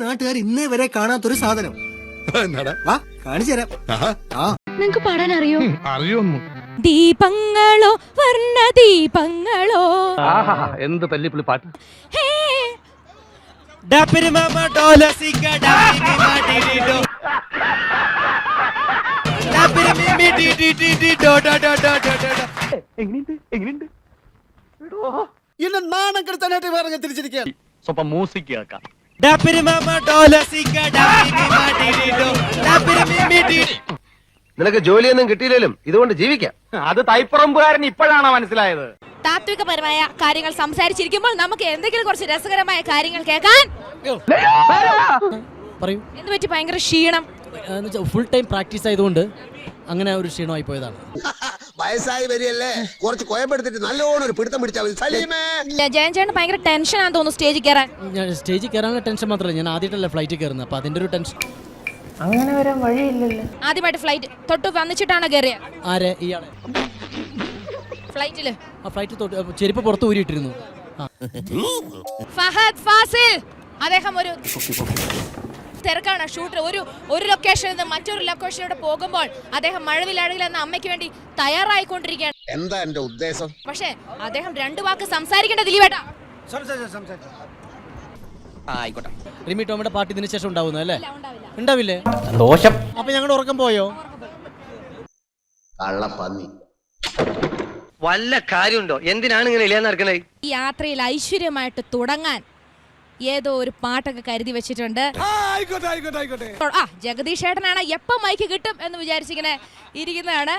നാട്ടുകാർ ഇന്നേ വരെ കാണാത്തൊരു സാധനം. വാ കാണിച്ചു തരാം. നിങ്ങക്ക് പാടാൻ അറിയോ? അറിയൊന്നു. ദീപങ്ങളോ വർണ്ണ ദീപങ്ങളോ. എന്ത് തല്ലിപ്പുള്ളി പാട്ട്. എന്നെ നാണം കെടുത്താനായിട്ട് പറഞ്ഞ തിരിച്ചിരിക്കുകയാണ്. സ്വപ്പം മ്യൂസിക് കേൾക്കാം. നിനക്ക് ജോലിയൊന്നും കിട്ടിയില്ലേലും ഇതുകൊണ്ട് ജീവിക്കാം. അത് തൈപ്പറമ്പുകാരൻ ഇപ്പോഴാണ് മനസ്സിലായത്. താത്വികപരമായ കാര്യങ്ങൾ സംസാരിച്ചിരിക്കുമ്പോൾ നമുക്ക് എന്തെങ്കിലും കുറച്ച് രസകരമായ കാര്യങ്ങൾ കേൾക്കാൻ. പറയൂ. എന്ത് പറ്റി? ഭയങ്കര ക്ഷീണം. ഫുൾ ടൈം പ്രാക്ടീസ് ആയതുകൊണ്ട് അങ്ങനെ ഒരു ക്ഷീണമായി പോയതാണ്. വയസ്സായി വരികയല്ലേ, കുറച്ച് കോയപ്പെടുത്തിട്ട് നല്ലോണം ഒരു പിടുത്തം പിടിച്ചാൽ ഇല്ല, ജയൻ ചേട്ടൻ ഭയങ്കര ടെൻഷൻ ആണെന്ന് തോന്നുന്നു സ്റ്റേജിൽ കയറാൻ. ഞാൻ സ്റ്റേജിൽ കയറാനുള്ള ടെൻഷൻ മാത്രമല്ല, ഞാൻ ആദ്യമായിട്ടല്ലേ ഫ്ലൈറ്റിൽ കയറുന്നത്, അപ്പൊ അതിന്റെ ഒരു ടെൻഷൻ. അങ്ങനെ വരാൻ വഴിയില്ലല്ലോ. ആദ്യമായിട്ട് ഫ്ലൈറ്റ് തൊട്ട് വന്നിച്ചിട്ടാണ് കയറിയത്. ആരെ? ഇയാളെ ഫ്ലൈറ്റില്. ആ ഫ്ലൈറ്റ് ചെരുപ്പ് പുറത്ത് ഊരിയിട്ടിരുന്നു. ഫഹദ് ഫാസിൽ അദ്ദേഹം ഒരു തിരക്കാണ് ഷൂട്ട്. ഒരു ലൊക്കേഷനിൽ നിന്ന് മറ്റൊരു ലൊക്കേഷനിലൂടെ പോകുമ്പോൾ അദ്ദേഹം മഴവിലഴകിൽ എന്ന അമ്മയ്ക്ക് വേണ്ടി തയ്യാറായിക്കൊണ്ടിരിക്കുകയാണ്. എന്താ എന്റെ ഉദ്ദേശം? പക്ഷേ അദ്ദേഹം 2 വാക്ക് സംസാരിക്കേണ്ട ദിലീപേട്ടാ. ആയിക്കോട്ടെ. റിമി ടോമിയുടെ പാട്ട് ഇതിന് ശേഷം ഉണ്ടാവുന്നത് അല്ലേ? ഉണ്ടാവില്ലേ? ദോഷം. അപ്പൊ ഞങ്ങളുടെ ഉറക്കം പോയോ? കള്ളപ്പന്നി. വല്ല കാര്യമുണ്ടോ? എന്തിനാണ് ഇങ്ങനെ ഇല്ലാന്ന് നടക്കണേ? ഈ യാത്രയിൽ ഐശ്വര്യമായിട്ട് തുടങ്ങാൻ ഏതോ ഒരു പാട്ടൊക്കെ കരുതി വെച്ചിട്ടുണ്ട്. ജഗദീഷ് ചേട്ടനാണ് എപ്പോ മൈക്ക് കിട്ടും എന്ന് വിചാരിച്ചിങ്ങനെ ഇരിക്കുന്നതാണ്.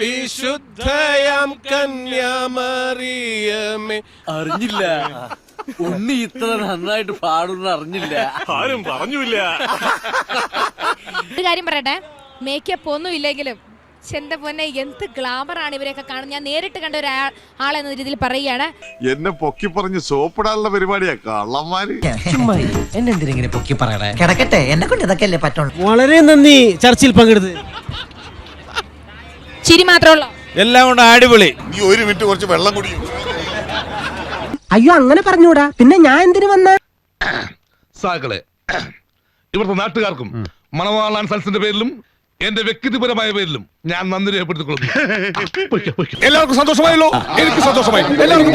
വിശുദ്ധയാം കന്യാമറിയമേ. അറിഞ്ഞില്ല ഉണ്ണി ഇത്ര നന്നായിട്ട് പാടുന്ന അറിഞ്ഞില്ല. ആരും പറഞ്ഞില്ല. ഒരു കാര്യം പറയട്ടെ, മേക്കപ്പ് ഒന്നും ഇല്ലെങ്കിലും എന്റെ പൊന്നെ എന്ത് ഗ്ലാമറാണ് ഇവരെയൊക്കെ കാണുന്നത്. ഞാൻ നേരിട്ട് കണ്ട ഒരു ആളെന്ന രീതിയിൽ പറയുകയാണ്. എന്നെ പൊക്കി പറഞ്ഞ് സോപ്പിടാനുള്ള പരിപാടിയാ കള്ളന്മാര്. എന്നെന്തിനെ പൊക്കി പറയണേ? കിടക്കട്ടെ, എന്നെ കൊണ്ട് ഇതൊക്കെ അല്ലേ പറ്റുള്ളൂ. വളരെ നന്ദി ചർച്ചയിൽ പങ്കെടുത്ത്. ചിരി മാത്രമുള്ളൂ, എല്ലാം കൊണ്ട് അടിപൊളി. നീ 1 മിനിറ്റ് കുറച്ച് വെള്ളം കുടിക്കും. അയ്യോ അങ്ങനെ പറഞ്ഞൂടാ, പിന്നെ ഞാൻ എന്തിനു വന്ന? സാക്കളെ, ഇവിടുത്തെ നാട്ടുകാർക്കും മണവാളാൻ സൽസിന്റെ പേരിലും എന്റെ വ്യക്തിപരമായ പേരിലും ഞാൻ നന്ദി രേഖപ്പെടുത്തിക്കൊള്ളുന്നു. എല്ലാവർക്കും സന്തോഷമായല്ലോ? എനിക്ക് സന്തോഷമായി. എല്ലാവർക്കും